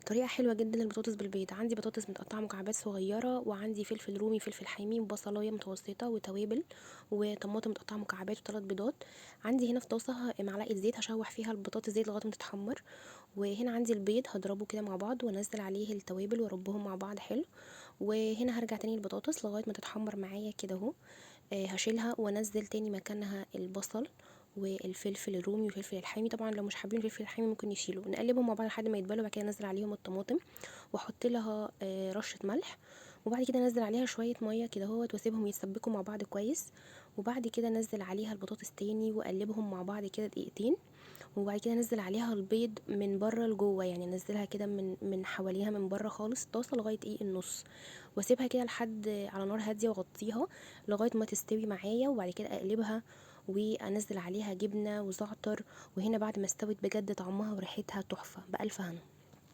طريقة حلوة جدًا للبطاطس بالبيض. عندي بطاطس متقطعة مكعبات صغيرة، وعندي فلفل رومي، فلفل حامي، وبصلاية متوسطة، وتوابل، وطماطم متقطعة مكعبات، و3 بيضات. عندي هنا في طاسة معلقة زيت هاشوح فيها البطاطس ديّة لغاية ما تتحمر، وهنا عندي البيض هاضربه كده مع بعض، وانزل عليه التوابل واربهم مع بعض حلو. وهنا هارجع تاني البطاطس لغاية ما تتحمر معايا كده اهو. هاشيلها وانزل تاني مكانها البصل والفلفل الرومي والفلفل الحامي. طبعا لو مش حابين الفلفل الحامي ممكن يشيلوا، نقلبهم مع بعض لحد ما يتبلوا. بعد كده انزل عليهم الطماطم، واحط لها رشه ملح، وبعد كده انزل عليها شويه ميه كده اهوت، واسيبهم يتسبكوا مع بعض كويس. وبعد كده انزل عليها البطاطس تاني واقلبهم مع بعض كده دقيقتين. وبعد كده انزل عليها البيض من بره لجوه، يعني انزلها كده من حواليها من بره خالص الطاسه لغايه النص، واسيبها كده لحد على نار هاديه واغطيها لغايه ما تستوي معايا. وبعد كده اقلبها وانزل عليها جبنه وزعتر. وهنا بعد ما استوت بجد طعمها وريحتها تحفه بألف هنا.